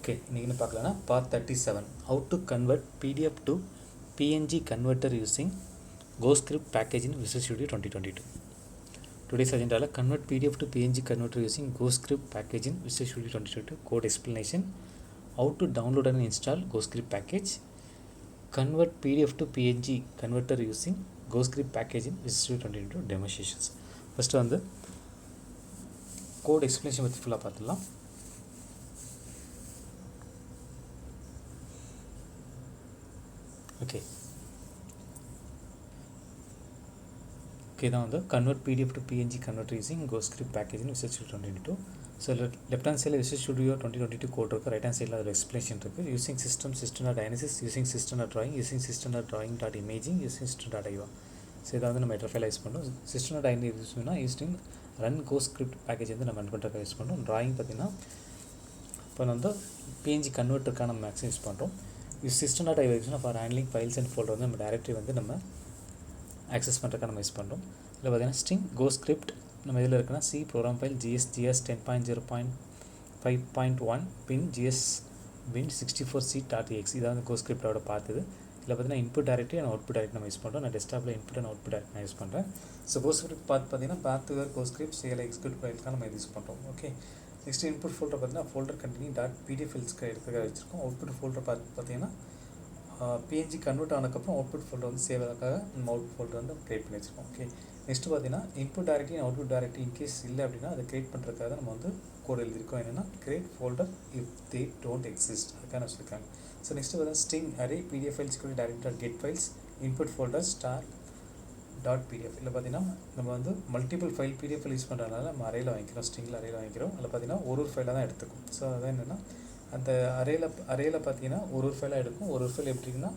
Okay, இன்னைக்கு பார்க்கலாம்னா part 37 how to convert PDF to PNG converter using GhostScript package in VisualStudio 2022. Today's agenda is convert PDF to PNG converter using GhostScript package in VisualStudio 2022. Code explanation, how to download and install GhostScript package, convert PDF to PNG converter using GhostScript package in VisualStudio 2022 demonstrations. First வந்து code explanation பற்றி ஃபுல்லாக பார்த்துடலாம். Okay, தான் வந்து convert PDF to PNG converter using GhostScript package in VisualStudio 2022. So left hand side VisualStudio 2022 code இருக்கு, right hand side ல explanation இருக்கு. Using system.analysis, using system.drawing, using system.drawing.imaging, using system.iva. So இதை வந்து நம்ம ஃபைல் யூஸ் பண்ணுறோம். system.analysis use பண்ணால் using run GhostScript package வந்து நம்ம ரன் பண்ணுறதுக்கு யூஸ் பண்ணுறோம். ட்ராயிங் பார்த்திங்கன்னா இப்போ வந்து PNG கன்வெர்ட்டருக்கான நம்ம மேக்ஸிமம் யூஸ் பண்ணுறோம். யூஸ் system.iva யூஸ்னா for handling files and folder வந்து நம்ம டைரக்டரி வந்து நம்ம ஆக்சஸ் பண்ணுறதுக்காக நம்ம யூஸ் பண்ணுறோம். இதில் பார்த்திங்கன்னா ஸ்ட்ரிங் GhostScript நம்ம இதில் இருக்குன்னா சி ப்ரோக்ராம் ஃபைல் GS 10.0.5.1 பின் GS bin 64c.exe இதான் வந்து GhostScriptோட பார்த்தது. இதில் பார்த்தீங்கன்னா input directory and output directory நம்ம யூஸ் பண்ணுறோம். நான் டெஸ்க்டாப்பில் இன்புட் அண்ட் அவுட்புட் டைரக்டரி நான் யூஸ் பண்ணுறேன். ஸோ GhostScript பார்த்தீங்கன்னா பாத்துவேர் GhostScript CLI எக்ஸிக்யூட் ஃபைல்ஸ்க்காக நம்ம யூஸ் பண்ணுறோம். ஓகே, நெக்ஸ்ட் இன்புட் ஃபோல்டர் பார்த்தீங்கன்னா ஃபோல்டர் கண்டினியூ .pdf ஃபைல்ஸ்க்கு எடுத்துக்காக வச்சுருக்கோம். அவுட்புட் ஃபோல்டர் பார்த்தீங்கன்னா PNG கன்வெர்ட் ஆனதுக்கப்புறம் அவுட்புட் ஃபோல்டர் வந்து சேவ் ஆகிறதுக்காக நம்ம அவுட்புட் ஃபோல்டர் வந்து க்ரியேட் பண்ணி வச்சுருக்கோம். ஓகே, நெக்ஸ்ட்டு பார்த்தீங்கன்னா input directory output directory in case இல்லை அப்படின்னா அதை க்ரியேட் பண்ணுறதுக்காக நம்ம வந்து கோட் எழுதியிருக்கோம். என்னென்னா create folder if they don't exist அதுக்காக வச்சுருக்காங்க. ஸோ நெக்ஸ்ட்டு பார்த்தீங்கன்னா ஸ்ட்ரிங் அரே PDF ஃபைல்ஸ் கூட direct get files input folder .pdf இல்லை பார்த்தீங்கன்னா நம்ம வந்து multiple file PDF file use பண்ணுறதுனால நம்ம அரையில் வாங்கிக்கிறோம், ஸ்ட்ரிங்கில் அரையில் வாங்கிக்கிறோம். அதில் பார்த்தீங்கன்னா ஒரு ஃபைலாக தான் எடுத்துக்கும். ஸோ அதான் என்னென்னா அந்த அரையில் பார்த்தீங்கன்னா ஒரு ஃபைலாக எடுக்கும். ஒரு ஃபைல் எப்படின்னா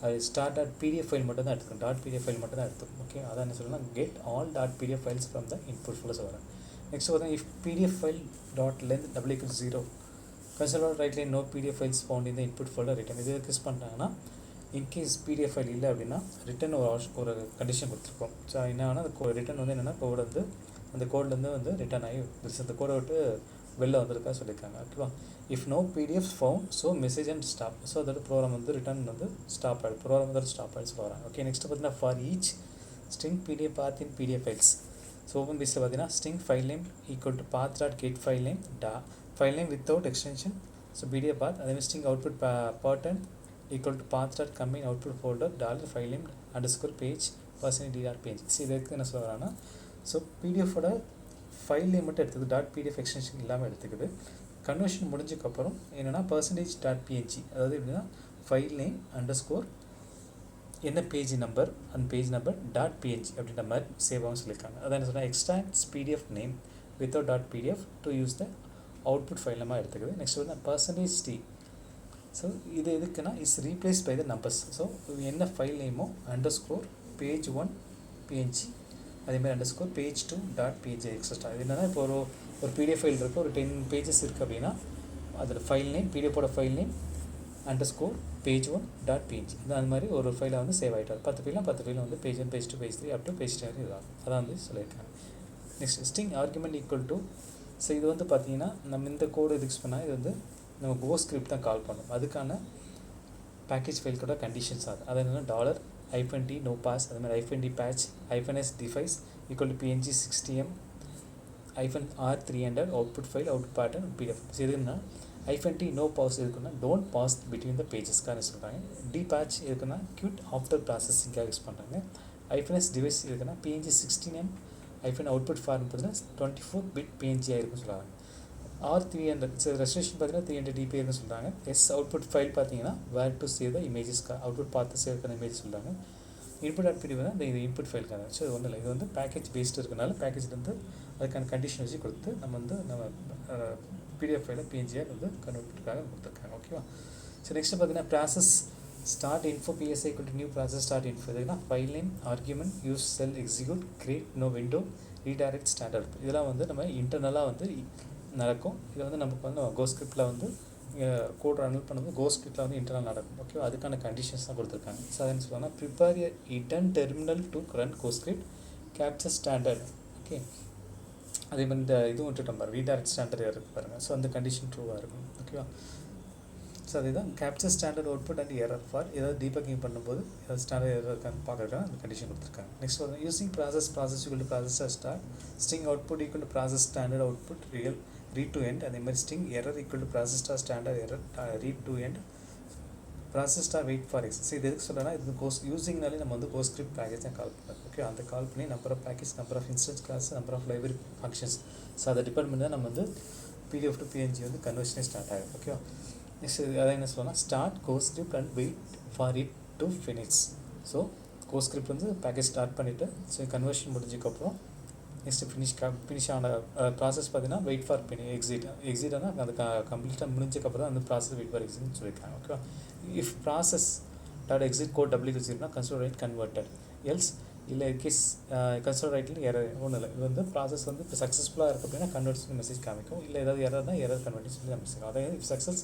அது .pdf ஃபைல் மட்டும் தான் எடுத்துக்கும், .pdf ஃபைல் மட்டும் தான் எடுத்துக்கும். ஓகே, அதான் என்ன சொல்லலாம் get all .pdf files from the input folders வரேன். நெக்ஸ்ட் பார்த்தீங்கன்னா if PDF file .length = 0 consider write line no PDF files found இந்த இன்புட் ஃபோல்டர் ரிட்டன். இது யூஸ் பண்ணிட்டாங்கன்னா இன்கேஸ் PDF ஃபைல் இல்லை அப்படின்னா ரிட்டன் ஒரு கண்டிஷன் கொடுத்துருக்கோம். ஸோ என்னன்னா அந்த ரிட்டன் வந்து என்னென்னா கோட் வந்து அந்த கோட்லேருந்து வந்து ரிட்டன் ஆகி அந்த கோடை விட்டு வெளில வந்திருக்கா சொல்லியிருக்காங்க. ஓகேவா, if no PDF found so message and stop. So அதோட ப்ரோக்ராம் வந்து ரிட்டன் வந்து ஸ்டாப் ஆகிடும், ப்ரோக்ராம் வந்து ஸ்டாப் ஆகிடுச்சு சொல்கிறாங்க. ஓகே, நெக்ஸ்ட் பார்த்தீங்கன்னா for each string PDF path in PDF files. So open பேஸில் பார்த்தீங்கன்னா string file name equal to path.get file name file name without extension. So PDF path அதே string output pattern equal to path.combine output folder $file name _page %d.png. So இதுக்கு என்ன சொல்கிறாங்கன்னா so PDFோட file name மட்டும் எடுத்துக்குது, .pdf extension இல்லாமல் எடுத்துக்குது. Conversion முடிஞ்சதுக்கப்புறம் என்னென்னா %.png அதாவது எப்படின்னா ஃபைல் நேம் _ என்ன பேஜ் நம்பர் அந்த பேஜ் நம்பர் .png அப்படின்ற மாதிரி சேவ் ஆகும் சொல்லியிருக்காங்க. அதான் என்ன சொன்னால் extracts PDF name without .pdf to use the output file நேமாக எடுத்துக்குது. நெக்ஸ்ட் வந்து %t. ஸோ இது எதுக்குன்னா is replace by the numbers. So என்ன ஃபைல் நேமோ _page1 PNG அதேமாதிரி _page2.png எக்ஸட்ரா. இது என்னென்னா இப்போ ஒரு PDF ஃபைல் இருக்குது, ஒரு 10 பேஜஸ் இருக்குது அப்படின்னா அதில் ஃபைல் நேம் PDFோட ஃபைல் நேம் _page1.png இது அந்த மாதிரி ஒரு ஃபைலை வந்து சேவ் ஆகிட்டார். 10 ஃபைலில் வந்து page 1 page 2 page 3 up to page 10 இதுதான் அதான் வந்து சொல்லியிருக்காங்க. Next string argument equal to. So இது வந்து பார்த்தீங்கன்னா நம்ம இந்த கோடு யூஸ் பண்ணால் இது வந்து நம்ம GhostScript தான் கால் பண்ணோம். அதுக்கான பேக்கேஜ் ஃபைல் கூட கண்டிஷன்ஸ் ஆகுது. அது என்னென்னா $-t no pass அது மாதிரி -d patch -s device equal to PNG 60M -r300 output file output pattern PDF. So இதுன்னா -t no pause இருக்குன்னா டோன்ட் பாஸ் பிட்வீன் த பேஜஸ்க்காக சொல்கிறாங்க. டி பேட்ச் இருக்குன்னா க்யூட் ஆஃப்டர் ப்ராசஸிங்காக யூஸ் பண்ணுறாங்க. -s டிவைஸ் இருக்குன்னா PNG 16M output form பார்த்தீங்கன்னா 24-bit PNG இருக்குன்னு சொல்கிறாங்க. R300 so restriction பார்த்தீங்கன்னா 300 dpi சொல்கிறாங்க. அவுட்புட் ஃபைல் பார்த்தீங்கன்னா வேர் டு சேவ் த இமேஜஸ்க்காக அவுட்புட் பார்த்து சேவ் பண்ண இமேஜ் சொல்கிறாங்க. input.pdf தான் இந்த இன்புட் ஃபைலுக்காக. ஸோ இது ஒன்றும் இல்லை, இது வந்து பேக்கேஜ் பேஸ்டு இருக்கனால பேக்கேஜ்லேருந்து அதுக்கான கண்டிஷன் வச்சு கொடுத்து நம்ம வந்து நம்ம PDF ஃபைலை PNG-ஆக வந்து கன்வெர்ட்டுக்காக கொடுத்துருக்காங்க. ஓகேவா, ஸோ நெக்ஸ்ட்டு பார்த்தீங்கன்னா process start info PSI equal to new process start info. இதுனா file name argument use shell execute create no window redirect standard. இதெல்லாம் வந்து நம்ம இன்டர்னலாக வந்து நடக்கும். இது வந்து நமக்கு வந்து GhostScriptல வந்து கோட் ரன் பண்ணும்போது GhostScriptல வந்து இன்டர்னல் நடக்கும். ஓகே, அதுக்கான கண்டிஷன்ஸ் தான் கொடுத்துருக்காங்க. ஸோ அதுன்னு சொல்லலாம் prepare a hidden terminal to run GhostScript capture standard. Okay, அதே மாதிரி இந்த இதுவும் விட்டுட்டோம் பாருங்கள், ரீடைரக்ட் ஸ்டாண்டர்ட் இருக்குது பாருங்கள். ஸோ அந்த கண்டிஷன் ட்ரூவாக இருக்கும். ஓகேவா, ஸோ அதுதான் capture standard output and error for ஏதாவது டீபக்கிங் பண்ணும்போது ஏதாவது ஸ்டாண்டர்ட் எரர் இருக்கான்னு பார்க்குறதுக்காக அந்த கண்டிஷன் கொடுத்துருக்காங்க. நெக்ஸ்ட் வந்து using process equal to process start string output equal to process standard output read to end. அதே மாதிரி string error equal to process start standard error read to end process start wait for exit. So இது எதுக்கு சொல்கிறேன்னா இது யூஸிங்னாலே நம்ம வந்து GhostScript package தான் கால் பண்ணுறோம். ஓகே, அந்த கால் பண்ணி number of package, number of instance class, number of library functions, so அதை டிபெண்ட் பண்ணி தான் நம்ம வந்து PDF to PNG வந்து கன்வர்ஷனே ஸ்டார்ட் ஆகும். ஓகேவா, நெக்ஸ்ட் அதை என்ன சொல்லலாம், start GhostScript and wait for it to finish. So GhostScript வந்து பேக்கேஜ் ஸ்டார்ட் பண்ணிவிட்டு ஸோ கன்வர்ஷன் முடிஞ்சதுக்கப்புறம் நெக்ஸ்ட்டு ஃபினிஷ் ஆன ப்ராசஸ் பார்த்தீங்கன்னா வெயிட் ஃபார் எக்ஸிட் ஆனால் அது கம்ப்ளீட்டாக முடிஞ்சதுக்கப்புறம் தான் அந்த ப்ராசஸ் வெயிட் ஃபார் எக்ஸிட்னு சொல்லியிருக்காங்க. ஓகேவா, if process dot exit code W வச்சுருந்தா கன்சிடர் ரைட் கன்வெர்ட்டட், எல்ஸ் இல்லை கேஸ் கன்சிடர் ரைட்டில் எரர் ஒன்றும் இல்லை. இது வந்து ப்ராசஸ் வந்து இப்போ சக்ஸஸ்ஃபுல்லாக இருக்குது அப்படின்னா கன்வெர்ட் சொல்லி மெசேஜ் காமிக்கும். இல்லை ஏதாவது எரர்னா எரர் கன்வெர்ட் சொல்லி மெசேஜ். அதாவது if success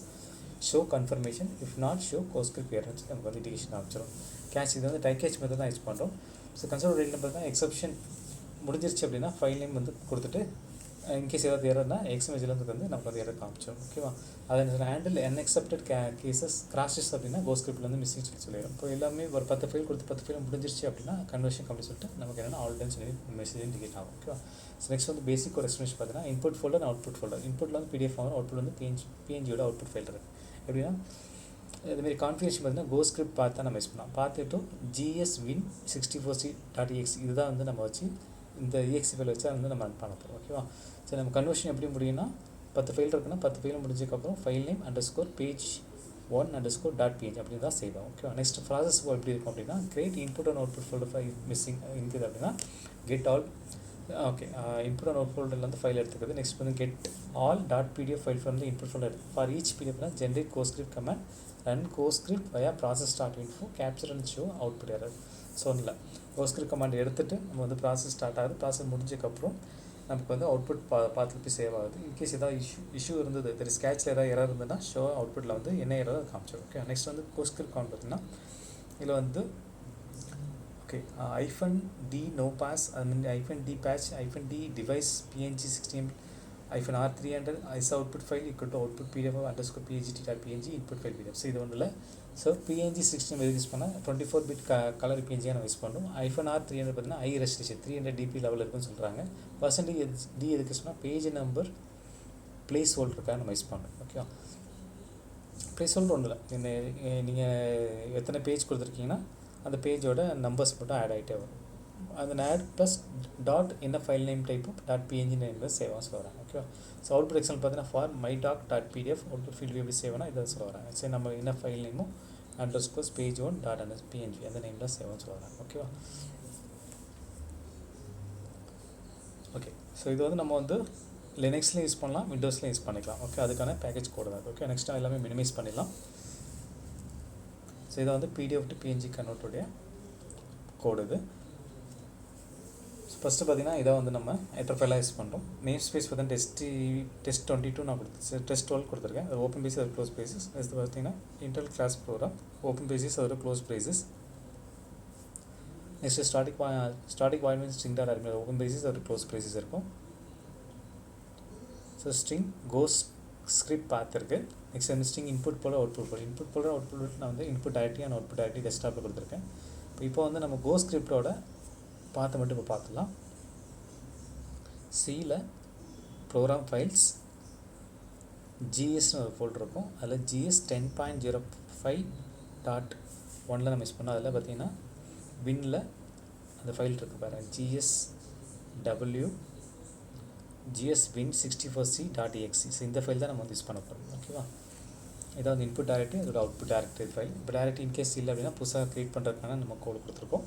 show confirmation, if not show GhostScript எரர்னு சொல்லி நமக்கு வந்து இண்டிகேஷன் ஆரம்பிச்சிடும். கேட்ச் இது வந்து டை கேட்ச் மெத்தட் தான் யூஸ் பண்ணுறோம். ஸோ கன்சிடர் ரைட்டில் பார்த்தீங்கன்னா எக்ஸப்ஷன் முடிஞ்சிருச்சு அப்படின்னா ஃபைல் நேம் வந்து கொடுத்துட்டு இன்கேஸ் ஏதாவது எரர்னா எக்ஸ்எம்எஸ்லேருந்து வந்து நமக்கு வந்து எரர் காமிச்சிடும். ஓகேவா, அதை ஹேண்டில் அன்எக்செப்டட் கேசஸ் கிராஷஸ் அப்படின்னா GhostScriptலேருந்து மிஸ்ஸிங் சொல்லிடும். இப்போ எல்லாமே ஒரு 10 ஃபைல் கொடுத்து 10 ஃபைல் முடிஞ்சிருச்சு அப்படின்னா கன்வர்ஷன் கம்ப்ளீட் சொல்லிட்டு நமக்கு என்னென்னா ஆல் டன் சொல்லி மெசேஜ் இண்டிகேட் ஆகும். ஓகேவா, ஸோ நெக்ஸ்ட் வந்து பேசிக் ஒரு எக்ஸ்பிளேஷன் பார்த்தீங்கன்னா இன்புட் ஃபோல்டர், அவுட்புட் ஃபோல்டர். இன்புட்டில் வந்து PDF ஆகும், அவுட்புட் வந்து PNGயோட அவுட்புட் ஃபைல் இருக்குது. எப்படின்னா இதுமாரி கான்ஃபிகரேஷன் பார்த்தீங்கன்னா GhostScript பார்த்து தான் நம்ம யூஸ் பண்ணலாம். பார்த்துட்டு GSWin64c.exe இதுதான் வந்து நம்ம வச்சு இந்த EXE ஃபைல் வச்சு வந்து நம்ம ரன் பண்ண போகிறோம். ஓகேவா, ஸோ நம்ம கன்வர்ஷன் எப்படி முடியும்னா 10 ஃபைல் இருக்குன்னா 10 ஃபைல் முடிஞ்சதுக்கப்புறம் ஃபைல் நேம் _page1_.png அப்படி தான் செய்வோம். ஓகேவா, நெக்ஸ்ட் ப்ராசஸ் எப்படி இருக்கும் அப்படின்னா create input and output folder file missing இருக்குது அப்படின்னா get all. Okay, input and out ஃபோல்டர்லேருந்து ஃபைல் எடுத்துக்கிறது. நெக்ஸ்ட் வந்து get all .pdf file from the input folder எடுத்து ஃபார் ஈச் PDFனா generate GhostScript command run GhostScript via process.info capture and show output error. So இல்லை GhostScript command எடுத்துகிட்டு நம்ம வந்து process start ஆகுது. ப்ராசஸ் முடிஞ்சதுக்கப்புறம் நமக்கு வந்து அவுட்புட் பார்த்து போய் சேவ் ஆகுது. இன்கேஸ் ஏதாவது இஷ்யூ இருந்தது, ஸ்கேட்சில் ஏதாவது எரர் இருந்ததுன்னா ஷோ அவுட்புட்டில் வந்து என்ன எரர் அது காமிச்சிடும். ஓகே, நெக்ஸ்ட் வந்து GhostScript கவுண்ட் பார்த்திங்கன்னா இதில் வந்து ஓகே -d no pass, அது மீன் -d patch, -d device PNG 16 -r300 is output file equal to output pdf_pgt.png input file pdf. So இது ஒன்றும் இல்லை. ஸோ PNG 16 யூஸ் பண்ணால் 24-bit கலர் PNG நம்ம யூஸ் பண்ணுறோம். -r300 பார்த்தீங்கன்னா ஹை ரெஸ்ட்ரிக்ஷன் 300 dp லெவல் இருக்குன்னு சொல்கிறாங்க. %d எதுக்கு சொன்னால் பேஜ் நம்பர் பிளேஸ் ஹோல்டருக்காக நம்ம யூஸ் பண்ணுறோம். ஓகேவா, பிளேஸ் ஹோல்டர் ஒன்றும் இல்லை, நீங்கள் எத்தனை பேஜ் கொடுத்துருக்கீங்கன்னா அந்த பேஜோட நம்பர்ஸ் மட்டும் ஆட் ஆகிட்டே வரும். அந்த ஆட் ப்ளஸ் டாட் என்ன file name type .png name save ஆகும் சொல்ல வராங்க. ஓகேவா, ஸோ அவுட்புட் எக்ஸாம்பிள் பார்த்தீங்கன்னா ஃபார் mydoc.pdf அவுட்புட் ஃபீல்டு எப்படி சேவ் ஆனால் இதை சொல்ல வராங்க. சரி, நம்ம என்ன ஃபைல் நேமோ _page1.png அந்த நேம் தான் சேவ் சொல்ல வராங்க. ஓகேவா, ஓகே, ஸோ இது வந்து நம்ம வந்து லினக்ஸ்லேயும் யூஸ் பண்ணலாம், விண்டோஸ்லேயும் யூஸ் பண்ணிக்கலாம். ஓகே, அதுக்கான பேக்கேஜ் கோடு தான். ஓகே, நெக்ஸ்ட் எல்லாமே மினிமைஸ் பண்ணிடலாம். ஸோ இதை வந்து PDF to PNG கன்வெர்ட்டுடைய கோடு இது. ஃபஸ்ட்டு பார்த்தீங்கன்னா இதை வந்து நம்ம ஹெட்டர் ஃபைலாக யூஸ் பண்ணுறோம். நேம் ஸ்பேஸ் பார்த்தீங்கன்னா டெஸ்ட் 22 நான் கொடுத்து டெஸ்ட் 12 கொடுத்துருக்கேன். அது ஓப்பன் பேசிஸ், அது க்ளோஸ் பேசிஸ். இது பார்த்தீங்கன்னா internal class program open braces, அதோட close braces. Next static void main string dot array open braces, அதோட க்ளோஸ் பேசிஸ் இருக்கும். ஸோ ஸ்ட்ரிங் GhostScript பார்த்துருக்கு. நெக்ஸ்ட் வந்து string input folder output folder output நான் வந்து input directly and output directly டெஸ்க்டாப்பில் கொடுத்துருக்கேன். இப்போ வந்து நம்ம GhostScriptோட பார்த்து மட்டும் இப்போ பார்த்துக்கலாம். சியில் ப்ரோக்ராம் ஃபைல்ஸ் GSன்னு ஒரு ஃபோல்டர் இருக்கும். அதில் GS 10.05.1 நம்ம யூஸ் பண்ணோம். அதில் பார்த்தீங்கன்னா வின்னில் அந்த ஃபைல் இருக்குது பாருங்கள், GSWin64c.exe. ஸோ இந்த ஃபைல் தான் நம்ம வந்து யூஸ் பண்ண போகிறோம். ஓகேவா, இதை வந்து இன்புட் டைரக்டரி, அதோட அவுட்புட் டைரக்டரி ஃபைல். இப்போ டைரக்டரி இன்கேஸ் இல்லை அப்படின்னா புதுசாக க்ரியேட் பண்ணுறதுக்கான நம்ம கோடு கொடுத்துருக்கோம்.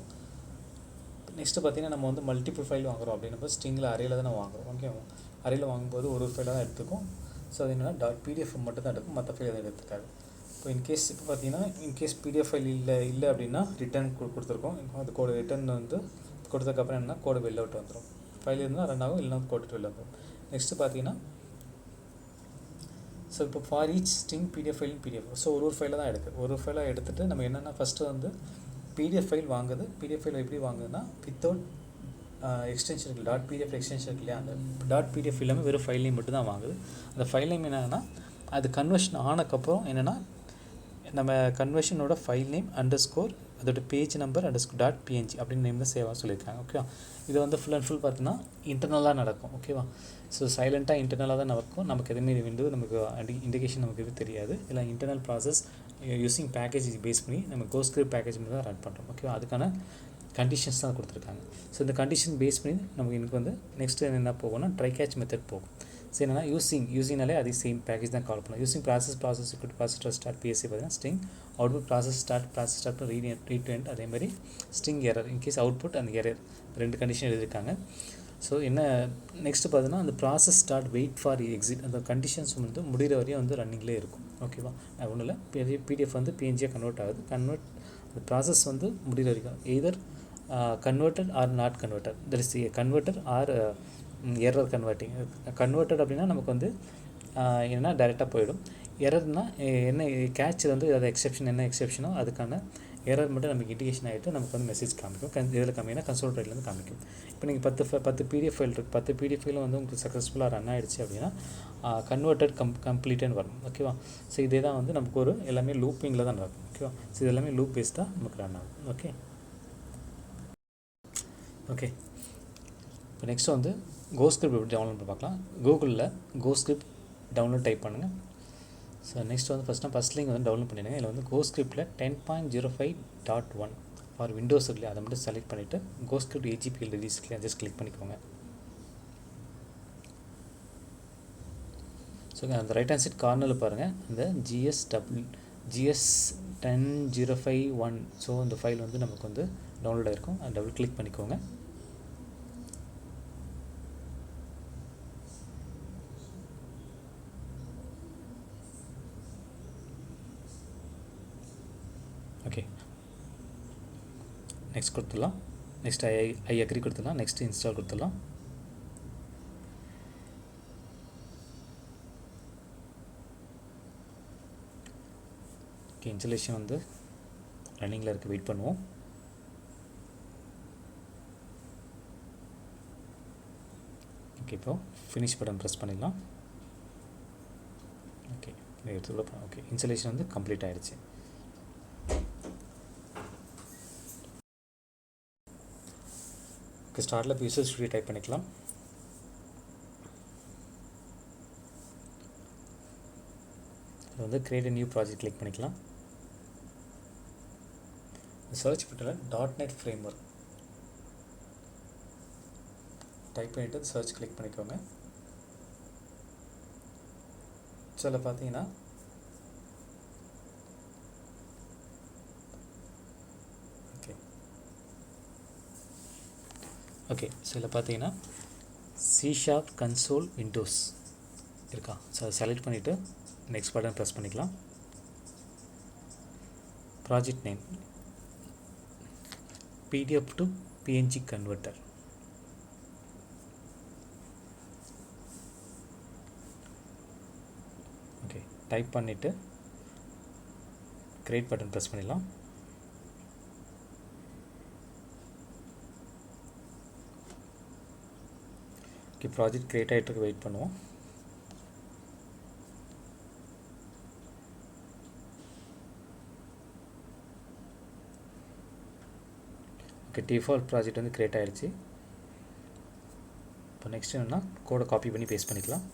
நெக்ஸ்ட்டு பார்த்தீங்கன்னா நம்ம வந்து மல்டிபிள் ஃபைல் வாங்குகிறோம் அப்படின்னா ஸ்ட்ரிங்கில் அறையில் தான் நம்ம வாங்குகிறோம். ஓகேவா, அறையில் வாங்கும்போது ஒரு ஃபைலாக தான் எடுத்துக்கும். ஸோ அது என்னென்னா .pdf மட்டும் தான் எடுக்கும், மற்ற ஃபைல் எதுவும் எடுத்துக்காது. இப்போ இன்கேஸ் இப்போ பார்த்தீங்கன்னா இன்கேஸ் PDF ஃபைல் இல்லை அப்படின்னா ரிட்டர்ன் கொடுத்துருக்கோம். அது கோடு ரிட்டர்ன் வந்து கொடுத்ததுக்கப்புறம் என்னென்னா கோடு வெளில விட்டு வந்துடும். ஃபைல் இருந்தால் ரன் ஆகும், இல்லைனா கோடு வெளில வந்துடும். நெக்ஸ்ட்டு பார்த்தீங்கன்னா ஸோ இப்போ for each string PDF file so ஒரு ஃபைலாக தான் எடுக்குது. ஒரு ஃபைலாக எடுத்துகிட்டு நம்ம என்னென்னா ஃபஸ்ட்டு வந்து PDF ஃபைல் வாங்குது. PDF ஃபைல் எப்படி வாங்குதுன்னா வித்தவுட் எக்ஸ்டென்ஷன் இருக்குது, .pdf எக்ஸ்டென்ஷன் இருக்கு இல்லையா, அந்த .pdf இல்லாமல் வெறும் ஃபைல் நேம் மட்டும் தான் வாங்குது. அந்த ஃபைல் நேம் என்னென்னா அது கன்வர்ஷன் ஆனதுக்கப்புறம் என்னென்னா நம்ம கன்வர்ஷனோட ஃபைல் நேம் அண்டர்ஸ்கோர் அதோட page number underscore dot PNG அப்படின்னு நேமில் சேவாக சொல்லியிருக்காங்க. ஓகேவா, இது வந்து ஃபுல் அண்ட் ஃபுல் பார்த்தீங்கன்னா இன்டர்னலாக நடக்கும். ஓகேவா, ஸோ சைலண்ட்டாக இன்டர்னலாக தான் நடக்கும். நமக்கு எதுவுமே விண்டோ நமக்கு இண்டிகேஷன் நமக்கு எதுவும் தெரியாது. இல்லை internal process using package base பண்ணி நம்ம GhostScript பேக்கேஜ் மட்டும் தான் ரன் பண்ணுறோம். ஓகேவா, அதுக்கான கண்டிஷன்ஸ் தான் கொடுத்துருக்காங்க. ஸோ இந்த கண்டிஷன் பேஸ் பண்ணி நமக்கு எனக்கு வந்து நெக்ஸ்ட் என்ன போகும்னா ட்ரை கேட்ச் மெத்தட் போகும். ஸோ என்னன்னா யூஸிங்னாலே அதே சேம் பேக்கேஜ் தான் கால் பண்ணலாம். யூஸிங் ப்ராசஸ் ஸ்டார்ட் பிஎஸ்சி பார்த்தீங்கன்னா string output process start read to end, அதே மாதிரி ஸ்ட்ரிங் எரர் இன்கேஸ் அவுட்புட் அந்த எரர் ரெண்டு கண்டிஷன் எழுதியிருக்காங்க. ஸோ என்ன நெக்ஸ்ட்டு பார்த்தீங்கன்னா அந்த process start wait for exit அந்த கண்டிஷன்ஸ் வந்து முடிகிற வரையும் வந்து ரன்னிங்லேயே இருக்கும். ஓகேவா, ஒன்றும் இல்லை, பிடிஎஃப் வந்து பிஎன்ஜியாக கன்வெர்ட் ஆகுது. அந்த ப்ராசஸ் வந்து முடிகிற வரைக்கும் either converted or not converted, that is converted or error converting. Converted அப்படின்னா நமக்கு வந்து என்னென்னா டைரெக்டாக போயிடும். எரர்னால் என்ன கேட்ச் வந்து அது எக்ஸெப்ஷன் என்ன எக்ஸெப்ஷனோ அதுக்கான எரர் மட்டும் நமக்கு இண்டிகேஷன் ஆகிட்டு நமக்கு வந்து மெசேஜ் காமிக்கும். இதில் கம்மியான கன்சோல் ரைட்லேருந்து காமிக்கும். இப்போ நீங்கள் 10 பிடிஎஃப் ஃபைல் இருக்குது, 10 பிடிஎஃப் ஃபைலும் வந்து உங்களுக்கு சக்ஸஸ்ஃபுல்லாக ரன் ஆகிடுச்சு அப்படின்னா கன்வெர்ட்டட் கம்ப்ளீட்னு வரும். ஓகேவா, ஸோ இதே தான் வந்து நமக்கு ஒரு எல்லாமே லூப்பிங்கில் தான் நடக்கும். ஓகேவா, ஸோ இது எல்லாமே லூப் பேஸ்டாக நமக்கு ரன் ஆகும். ஓகே, இப்போ நெக்ஸ்ட்டு வந்து GhostScript எப்படி டவுன்லோட் பண்ணி பார்க்கலாம். கூகுளில் GhostScript டவுன்லோட் டைப் பண்ணுங்கள். ஸோ நெக்ஸ்ட் வந்து ஃபஸ்ட் லிங்க் வந்து டவுன்லோட் பண்ணிடுங்க. இதில் வந்து GhostScriptல 10.05.1 ஃபார் விண்டோஸ் இல்லையா, அதை மட்டும் செலக்ட் பண்ணிவிட்டு GhostScript AGPL ரிலீஸ்க்கு ஜஸ்ட் கிளிக் பண்ணிக்கோங்க. ஸோ அந்த ரைட் ஹேண்ட் சைட் கார்னரில் பாருங்கள் இந்த GS10.05.1. ஸோ இந்த ஃபைல் வந்து நமக்கு வந்து டவுன்லோட் ஆகிருக்கும். அதை டபுள் கிளிக் பண்ணிக்கோங்க. ஓகே, நெக்ஸ்ட் கொடுத்துடலாம். நெக்ஸ்ட் ஐ அக்ரி கொடுத்துடலாம். நெக்ஸ்ட் இன்ஸ்டால் கொடுத்துடலாம். ஓகே, இன்ஸ்டாலேஷன் வந்து ரன்னிங்கில் இருக்குது, வெயிட் பண்ணுவோம். ஓகே, இப்போது ஃபினிஷ் பட்டன் ப்ரெஸ் பண்ணிடலாம். ஓகே, ஓகே, இன்ஸ்டாலேஷன் வந்து கம்ப்ளீட் ஆகிடுச்சு. ஸ்டார்ட்டில் VisualStudio டைப் பண்ணிக்கலாம். இது வந்து கிரியேட் நியூ ப்ராஜெக்ட் கிளிக் பண்ணிக்கலாம். சர்ச் பட்டனில் .NET ஃப்ரேம்வொர்க் டைப் பண்ணிவிட்டு சர்ச் கிளிக் பண்ணிக்கோங்க. ஸோ அதில் பார்த்தீங்கன்னா ஓகே, ஸோ இதில் பார்த்தீங்கன்னா C# கன்சோல் விண்டோஸ் இருக்கா. ஸோ அதை செலக்ட் பண்ணிவிட்டு நெக்ஸ்ட் பட்டன் ப்ரெஸ் பண்ணிக்கலாம். Project name PDF to PNG converter. Okay, type பண்ணிவிட்டு கிரியேட் பட்டன் ப்ரெஸ் பண்ணிடலாம். ஓகே, ப்ராஜெக்ட் க்ரியேட் ஆகிட்டு வெயிட் பண்ணுவோம். ஓகே, டிஃபால்ட் ப்ராஜெக்ட் வந்து க்ரியேட் ஆகிடுச்சு. இப்போ நெக்ஸ்ட் என்னென்னா கோடை காப்பி பண்ணி பேஸ்ட் பண்ணிக்கலாம்.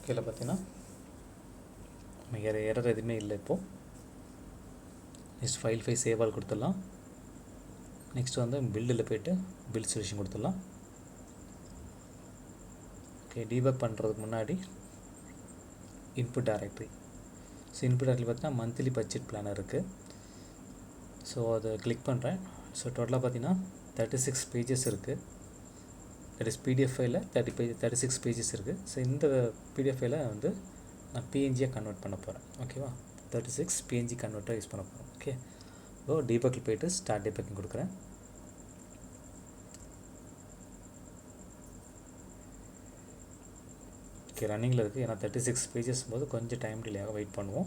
கீழே பார்த்தீங்கன்னா எரர் எதுவுமே இல்லை. இப்போது நெக்ஸ்ட் ஃபைல் சேவால் கொடுத்துடலாம். நெக்ஸ்ட் வந்து பில்டில் போய்ட்டு பில்ட் சொல்யூஷன் கொடுத்துடலாம். ஓகே, டீபக் பண்ணுறதுக்கு முன்னாடி input directory. So input directory பார்த்தீங்கன்னா மந்த்லி பட்ஜெட் பிளானர் இருக்குது. ஸோ அதை கிளிக் பண்ணுறேன். ஸோ டோட்டலாக பார்த்தீங்கன்னா 36 பேஜஸ் இருக்குது. தட் இஸ் பிடிஎஃப் ஃபைலில் 36 பேஜஸ் இருக்குது. ஸோ இந்த பிடிஎஃப் ஃபைலை வந்து நான் பிஎன்ஜியாக கன்வெர்ட் பண்ண போகிறேன். ஓகேவா, 36 பிஎன்ஜி கன்வெர்ட்டாக யூஸ் பண்ண போகிறேன். ஓகே, ஸோ டீபக்கில் போய்ட்டு ஸ்டார்ட் டீபக்கிங் கொடுக்குறேன். ஓகே ரன்னிங்கில் இருக்குது. ஏன்னா 36 பேஜஸ் போது கொஞ்சம் டைம் டிலே ஆக வெயிட் பண்ணுவோம்.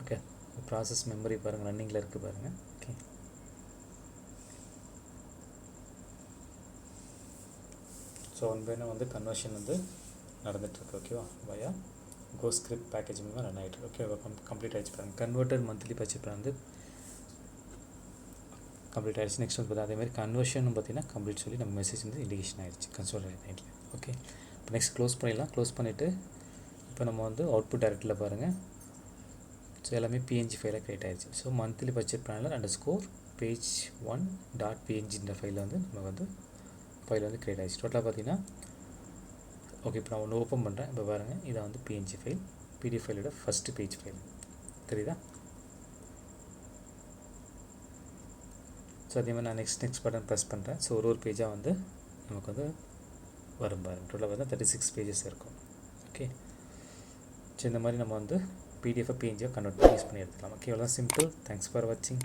ஓகே ப்ராசஸ் மெமரி பாருங்கள் ரன்னிங்கில் இருக்குது பாருங்கள். ஓகே ஸோ ஒன் பை வந்து கன்வர்ஷன் வந்து நடந்துகிட்ருக்கு. ஓகேவா வயா GhostScript பேக்கேஜ் மூலமாக ரன் ஆகிட்டு. ஓகே கம்ப்ளீட் ஆகிடுச்சு பாருங்கள். கன்வெர்ட்டட் மந்த்லி பட்ஜெட் பிளான் வந்து கம்ப்ளீட் ஆகிடுச்சு. நெக்ஸ்ட் வந்து பார்த்தா அதேமாதிரி கன்வர்ஷன் பார்த்தீங்கன்னா கம்ப்ளீட் சொல்லி நம்ம மெசேஜ் வந்து இண்டிகேஷன் ஆகிடுச்சு கன்சோல் நைட்டில். ஓகே இப்போ நெக்ஸ்ட் க்ளோஸ் பண்ணிடலாம். க்ளோஸ் பண்ணிவிட்டு இப்போ நம்ம வந்து அவுட்புட் டைரக்டில் பாருங்கள். ஸோ எல்லாமே PNG ஃபைலாக க்ரியேட் ஆகிடுச்சு. ஸோ மந்த்லி பட்ஜெட் பிளானில் _page1.png ஃபைலில் வந்து நம்ம வந்து ஃபைல் வந்து க்ரியேட் ஆகிடுச்சு. டோட்டலாக பார்த்தீங்கன்னா ஓகே இப்போ நான் ஒன்று ஓப்பன் பண்ணுறேன். இப்போ பாருங்கள் இதை வந்து PNG ஃபைல் PDF ஃபைலோட ஃபஸ்ட்டு பேஜ் ஃபைல் தெரியுதா? ஸோ அதே மாதிரி நான் நெக்ஸ்ட் பட்டன் ப்ரெஸ் பண்ணுறேன். ஸோ ஒரு பேஜாக வந்து நமக்கு வந்து வரும் பாருங்கள். டோட்டலாக பார்த்தா 36 பேஜஸ் இருக்கும். ஓகே ஸோ இந்த மாதிரி நம்ம வந்து PDF PNG கன்வெர்ட் பண்ணி யூஸ் பண்ணி எடுத்துக்கலாம். ஓகே இவ்வளோ சிம்பிள். தேங்க்ஸ் ஃபார் வாட்சிங்.